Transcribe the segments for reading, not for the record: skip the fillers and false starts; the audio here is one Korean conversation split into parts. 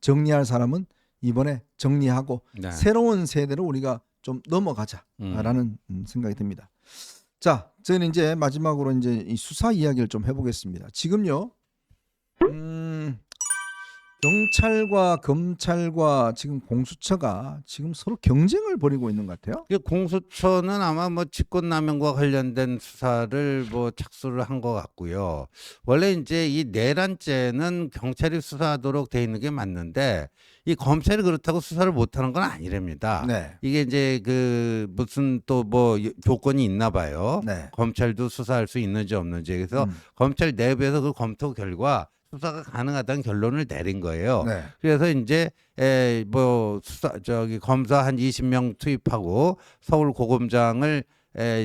정리할 사람은 이번에 정리하고 네. 새로운 세대로 우리가 좀 넘어가자라는 생각이 듭니다. 자, 저희는 이제 마지막으로 이제 이 수사 이야기를 좀 해보겠습니다. 지금요, 경찰과 검찰과 지금 공수처가 지금 서로 경쟁을 벌이고 있는 것 같아요. 공수처는 아마 뭐 직권남용과 관련된 수사를 뭐 착수를 한 것 같고요. 원래 이제 이 내란죄는 경찰이 수사하도록 돼 있는 게 맞는데 이 검찰이 그렇다고 수사를 못하는 건 아니랍니다. 네. 이게 이제 그 무슨 또 뭐 조건이 있나 봐요. 네. 검찰도 수사할 수 있는지 없는지. 그래서 검찰 내부에서 그 검토 결과 수사가 가능하다는 결론을 내린 거예요. 네. 그래서 이제 뭐 수사 검사 한 20명 투입하고 서울 고검장을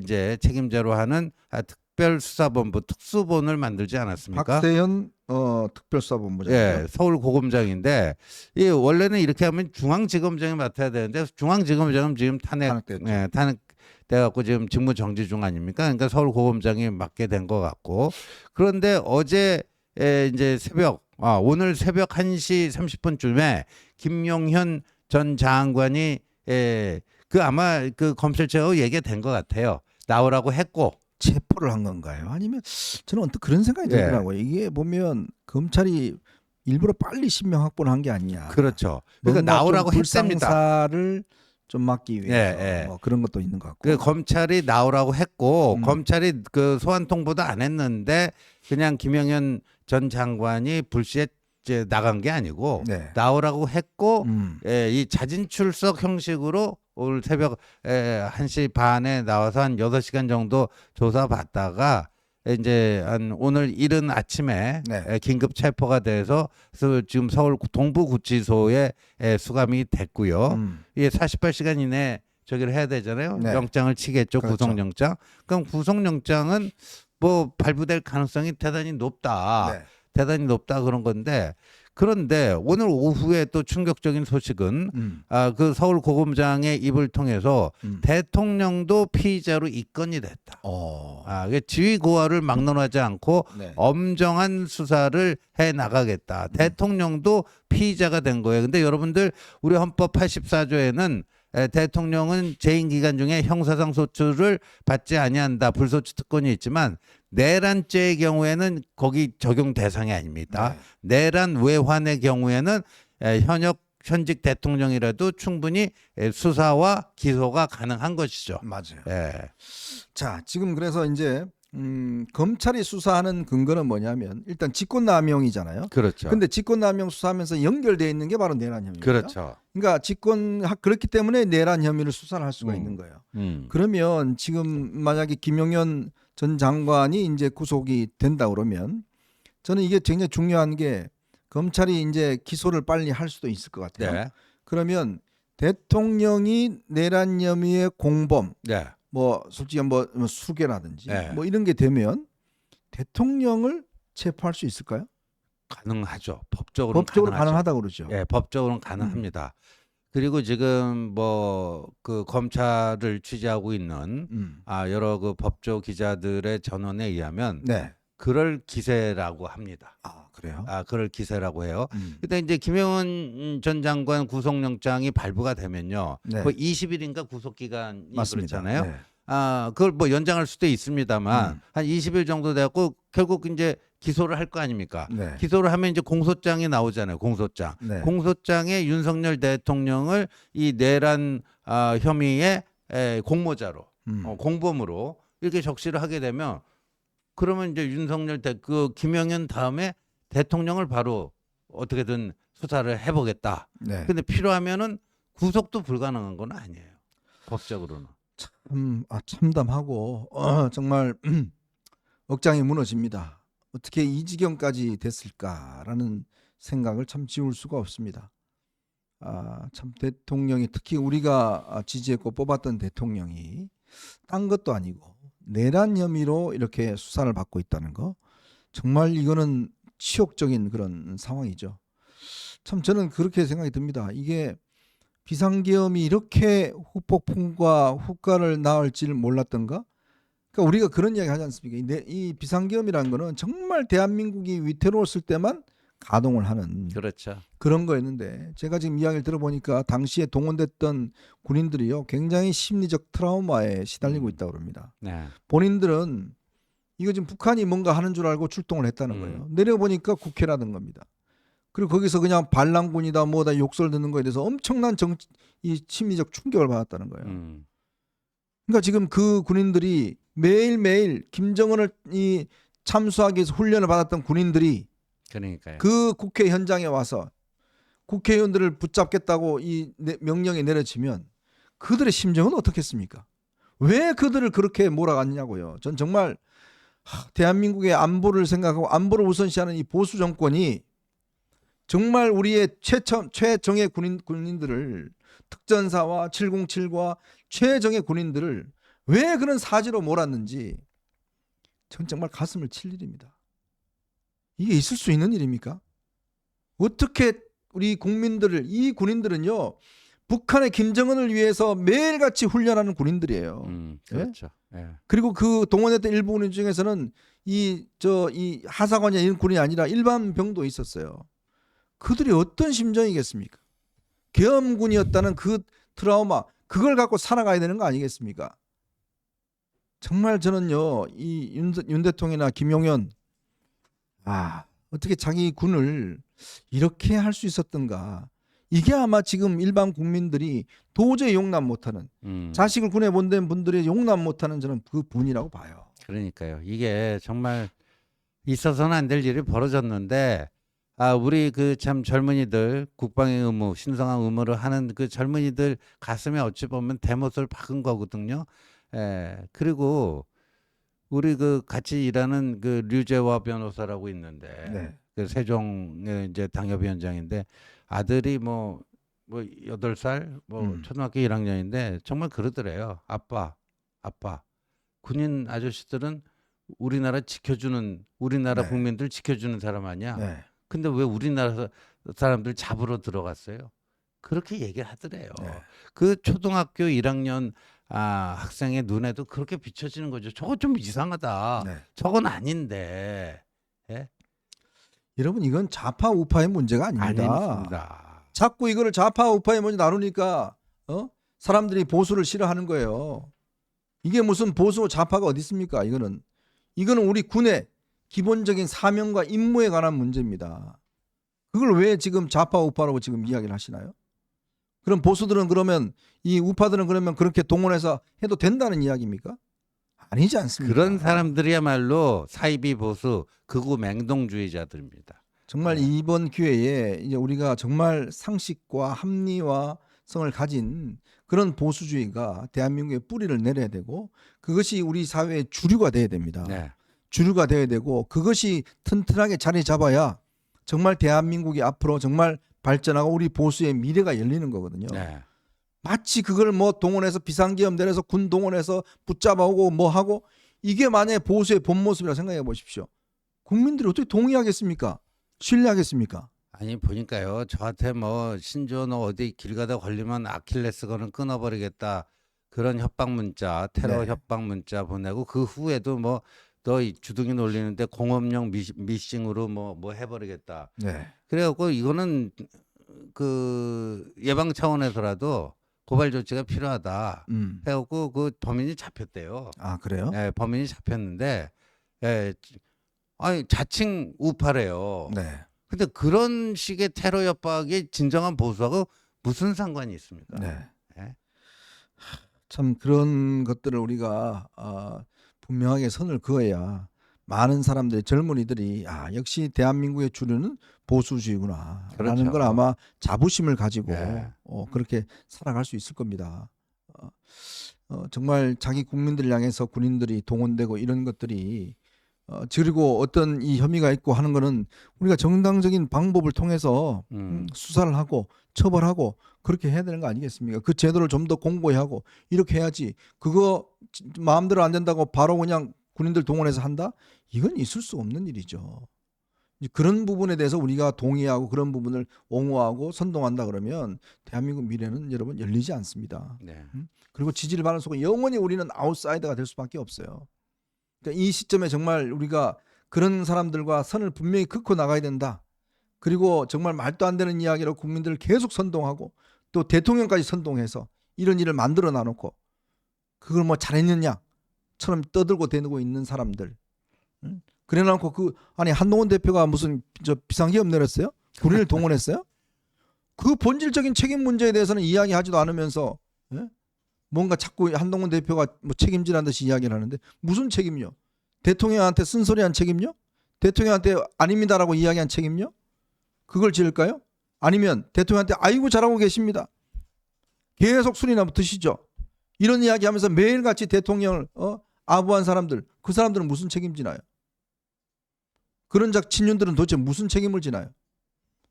이제 책임자로 하는 특별수사본부 특수본을 만들지 않았습니까? 박세현 특별수사본부장. 예, 서울 고검장인데 이 원래는 이렇게 하면 중앙지검장이 맡아야 되는데 중앙지검장은 지금 탄핵돼 갖고 지금 직무 정지 중 아닙니까? 그러니까 서울 고검장이 맡게 된 것 같고 그런데 어제 이제 오늘 새벽 1시 30분쯤에 김용현 전 장관이 그 아마 그 검찰청하고 얘기가 된 것 같아요. 나오라고 했고 체포를 한 건가요? 아니면 저는 언뜻 그런 생각이 들더라고요. 이게 보면 검찰이 일부러 빨리 신명 확보를 한 게 아니냐. 그렇죠. 그러니까 나오라고 했답니다. 불상사를 좀 막기 위해서 뭐 그런 것도 있는 것 같고. 그 검찰이 나오라고 했고 검찰이 그 소환 통보도 안 했는데 그냥 김영현 전 장관이 불시에 이제 나간 게 아니고 나오라고 했고 이 자진 출석 형식으로 오늘 새벽 1시 반에 나와서 한 6시간 정도 조사 받다가 이제 한 오늘 이른 아침에 긴급 체포가 돼서 지금 서울 동부구치소에 수감이 됐고요. 이게 48시간 이내 저기를 해야 되잖아요. 영장을 치겠죠. 그렇죠. 구속영장. 그럼 구속영장은 뭐 발부될 가능성이 대단히 높다. 대단히 높다 그런 건데 그런데 오늘 오후에 또 충격적인 소식은 그 서울 고검장의 입을 통해서 대통령도 피의자로 입건이 됐다. 지위 고하를 막론하지 않고 엄정한 수사를 해 나가겠다. 대통령도 피의자가 된 거예요. 근데 여러분들 우리 헌법 84조에는 대통령은 재임 기간 중에 형사상 소추를 받지 아니한다. 불소추 특권이 있지만 내란죄의 경우에는 거기 적용 대상이 아닙니다. 내란 외환의 경우에는 현직 대통령이라도 충분히 수사와 기소가 가능한 것이죠. 맞아요. 예. 자, 지금 그래서 이제 검찰이 수사하는 근거는 뭐냐면 일단 직권남용이잖아요. 그렇죠. 근데 직권남용 수사하면서 연결되어 있는 게 바로 내란 혐의입니다. 그렇죠. 그러니까 그렇기 때문에 내란 혐의를 수사를 할 수가 있는 거예요. 그러면 지금 만약에 김용현 전 장관이 이제 구속이 된다 그러면 저는 이게 굉장히 중요한 게 검찰이 이제 기소를 빨리 할 수도 있을 것 같아요. 그러면 대통령이 내란 혐의의 공범, 뭐 솔직히 뭐 수괴라든지 뭐 이런 게 되면 대통령을 체포할 수 있을까요? 가능하죠. 법적으로 가능하다 그러죠. 예, 법적으로는 가능합니다. 그리고 지금 뭐 그 검찰을 취재하고 있는 여러 그 법조 기자들의 전원에 의하면 그럴 기세라고 합니다. 그래요? 그럴 기세라고 해요. 근데 이제 김영원 전 장관 구속영장이 발부가 되면요. 뭐 20일인가 구속 기간이 그렇잖아요. 그걸 뭐 연장할 수도 있습니다만 한 20일 정도 돼갖고 결국 이제 기소를 할 거 아닙니까? 기소를 하면 이제 공소장이 나오잖아요. 공소장. 공소장에 윤석열 대통령을 이 내란 혐의의 공모자로 공범으로 이렇게 적시를 하게 되면 그러면 이제 그 김영현 다음에 대통령을 바로 어떻게든 수사를 해보겠다. 근데 필요하면은 구속도 불가능한 건 아니에요. 법적으로는. 참 참담하고 정말 억장이 무너집니다. 어떻게 이 지경까지 됐을까라는 생각을 참 지울 수가 없습니다. 참 대통령이 특히 우리가 지지했고 뽑았던 대통령이 딴 것도 아니고 내란 혐의로 이렇게 수사를 받고 있다는 거 정말 이거는 치욕적인 그런 상황이죠. 참 저는 그렇게 생각이 듭니다. 이게 비상계엄이 이렇게 후폭풍과 후과를 낳을지를 몰랐던가? 그러니까 우리가 그런 이야기 하지 않습니까? 이 비상계엄이라는 거는 정말 대한민국이 위태로웠을 때만 가동을 하는 그렇죠. 그런 거였는데 제가 지금 이야기를 들어보니까 당시에 동원됐던 군인들이요 굉장히 심리적 트라우마에 시달리고 있다고 합니다. 네. 본인들은 이거 지금 북한이 뭔가 하는 줄 알고 출동을 했다는 거예요. 내려보니까 국회라는 겁니다. 그리고 거기서 그냥 반란군이다 뭐다 욕설 듣는 거에 대해서 엄청난 이 심리적 충격을 받았다는 거예요. 그러니까 지금 그 군인들이 매일매일 김정은을 참수하기 위해서 훈련을 받았던 군인들이 그러니까요. 그 국회 현장에 와서 국회의원들을 붙잡겠다고 이 명령이 내려지면 그들의 심정은 어떻겠습니까? 왜 그들을 그렇게 몰아갔냐고요. 전 정말 대한민국의 안보를 생각하고 안보를 우선시하는 이 보수 정권이 정말 우리의 최정예 군인들을 특전사와 707과 최정예 군인들을 왜 그런 사지로 몰았는지 전 정말 가슴을 칠 일입니다. 이게 있을 수 있는 일입니까? 어떻게 우리 국민들을 이 군인들은요 북한의 김정은을 위해서 매일같이 훈련하는 군인들이에요. 그렇죠. 예? 그리고 그 동원했던 일부 군인 중에서는 이 하사관이나 이런 군인이 아니라 일반 병도 있었어요. 그들이 어떤 심정이겠습니까? 계엄군이었다는 그 트라우마 그걸 갖고 살아가야 되는 거 아니겠습니까? 정말 저는요 이 윤 대통령이나 김용현 어떻게 자기 군을 이렇게 할 수 있었던가. 이게 아마 지금 일반 국민들이 도저히 용납 못하는 자식을 군에 보낸 분들이 용납 못하는 저는 그 분이라고 봐요. 그러니까요. 이게 정말 있어서는 안 될 일이 벌어졌는데 우리 그 참 젊은이들 국방의 의무, 신성한 의무를 하는 그 젊은이들 가슴에 어찌 보면 대못을 박은 거거든요. 그리고 우리 그 같이 일하는 그 류재화 변호사라고 있는데 네. 그 세종의 이제 당협위원장인데 아들이 뭐 8살 초등학교 1학년인데 정말 그러더래요. 아빠 군인 아저씨들은 우리나라 네. 국민들 지켜주는 사람 아니야. 네. 근데 왜 우리나라 사람들 잡으러 들어갔어요? 그렇게 얘기하더래요. 네. 그 초등학교 1학년 학생의 눈에도 그렇게 비춰지는 거죠. 저거 좀 이상하다. 네. 저건 아닌데. 예? 여러분 이건 좌파 우파의 문제가 아닙니다. 아닙니다. 자꾸 이거를 좌파 우파의 문제 나누니까 사람들이 보수를 싫어하는 거예요. 이게 무슨 보수 좌파가 어디 있습니까? 이거는 우리 군의 기본적인 사명과 임무에 관한 문제입니다. 그걸 왜 지금 좌파 우파라고 지금 이야기를 하시나요? 그럼 보수들은 그러면 이 우파들은 그러면 그렇게 동원해서 해도 된다는 이야기입니까? 아니지 않습니까? 그런 사람들이야말로 사이비 보수 극우 맹동주의자들입니다. 정말 이번 기회에 이제 우리가 정말 상식과 합리화성을 가진 그런 보수주의가 대한민국의 뿌리를 내려야 되고 그것이 우리 사회의 주류가 돼야 됩니다. 네. 주류가 돼야 되고 그것이 튼튼하게 자리 잡아야 정말 대한민국이 앞으로 정말 발전하고 우리 보수의 미래가 열리는 거거든요. 네. 마치 그걸 뭐 동원해서 비상계엄 내려서 군 동원해서 붙잡아오고 뭐 하고 이게 만약에 보수의 본 모습이라 생각해 보십시오. 국민들이 어떻게 동의하겠습니까? 신뢰하겠습니까? 아니 보니까요. 저한테 뭐 신조 너 어디 길 가다 걸리면 아킬레스건을 끊어버리겠다. 그런 협박 문자, 테러 네. 협박 문자 보내고 그 후에도 뭐 너 주둥이 놀리는데 공업용 미싱으로 뭐 해버리겠다. 네. 그래갖고 이거는 그 예방 차원에서라도 고발 조치가 필요하다. 해갖고 그 범인이 잡혔대요. 아 그래요? 네, 범인이 잡혔는데, 아니 자칭 우파래요. 네. 근데 그런 식의 테러 협박이 진정한 보수하고 무슨 상관이 있습니까? 네. 네. 참 그런 것들을 우리가 분명하게 선을 그어야 많은 사람들이 젊은이들이 역시 대한민국의 주류는 보수주의구나 라는 그렇죠. 걸 아마 자부심을 가지고 네. 그렇게 살아갈 수 있을 겁니다. 정말 자기 국민들 향해서 군인들이 동원되고 이런 것들이 그리고 어떤 이 혐의가 있고 하는 거는 우리가 정당적인 방법을 통해서 수사를 하고 처벌하고 그렇게 해야 되는 거 아니겠습니까? 그 제도를 좀 더 공고히 하고 이렇게 해야지 그거 마음대로 안 된다고 바로 그냥 군인들 동원해서 한다? 이건 있을 수 없는 일이죠. 그런 부분에 대해서 우리가 동의하고 그런 부분을 옹호하고 선동한다 그러면 대한민국 미래는 여러분 열리지 않습니다. 네. 그리고 지지를 받는 속은 영원히 우리는 아웃사이더가 될 수밖에 없어요. 그러니까 이 시점에 정말 우리가 그런 사람들과 선을 분명히 긋고 나가야 된다. 그리고 정말 말도 안 되는 이야기로 국민들을 계속 선동하고 또 대통령까지 선동해서 이런 일을 만들어 놔놓고 그걸 뭐 잘했느냐처럼 떠들고 대고 있는 사람들. 그래놓고 아니 한동훈 대표가 무슨 비상계엄 내렸어요? 군인을 동원했어요? 그 본질적인 책임 문제에 대해서는 이야기하지도 않으면서 뭔가 자꾸 한동훈 대표가 뭐 책임지라는 듯이 이야기를 하는데 무슨 책임요? 대통령한테 쓴소리한 책임요? 대통령한테 아닙니다라고 이야기한 책임요? 그걸 지을까요? 아니면 대통령한테 아이고 잘하고 계십니다. 계속 술이나 드시죠. 이런 이야기하면서 매일같이 대통령을 아부한 사람들, 그 사람들은 무슨 책임지나요? 그런 친윤들은 도대체 무슨 책임을 지나요?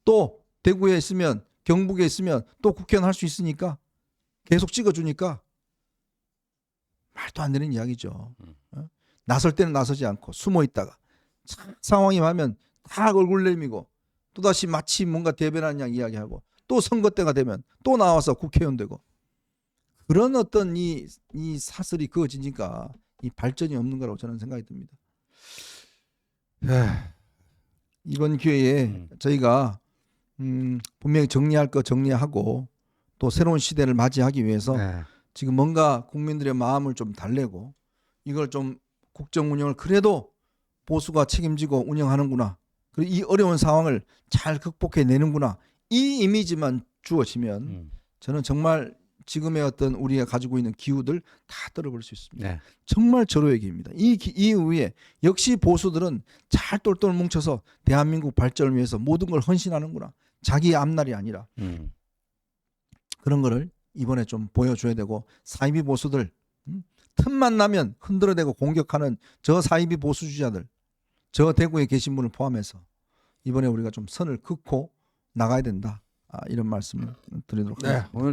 또 대구에 있으면 경북에 있으면 또 국회의원 할 수 있으니까 계속 찍어주니까 말도 안 되는 이야기죠. 나설 때는 나서지 않고 숨어 있다가 상황이 하면 다 얼굴 내밀고 또다시 마치 뭔가 대변하는 양 이야기하고 또 선거 때가 되면 또 나와서 국회의원 되고 그런 어떤 이 사슬이 그어지니까 이 발전이 없는 거라고 저는 생각이 듭니다. 이번 기회에 저희가 분명히 정리할 거 정리하고 또 새로운 시대를 맞이하기 위해서 지금 뭔가 국민들의 마음을 좀 달래고 이걸 좀 국정 운영을 그래도 보수가 책임지고 운영하는구나. 그리고 이 어려운 상황을 잘 극복해내는구나. 이 이미지만 주어지면 저는 정말 지금의 어떤 우리가 가지고 있는 기후들 다 떨어볼 수 있습니다. 네. 정말 절호의 기회입니다. 이 이후에 역시 보수들은 잘 똘똘 뭉쳐서 대한민국 발전을 위해서 모든 걸 헌신하는구나. 자기의 앞날이 아니라 그런 거를 이번에 좀 보여줘야 되고 사이비 보수들 틈만 나면 흔들어대고 공격하는 저 사이비 보수주의자들 저 대구에 계신 분을 포함해서 이번에 우리가 좀 선을 긋고 나가야 된다. 이런 말씀을 드리도록 하겠습니다. 오늘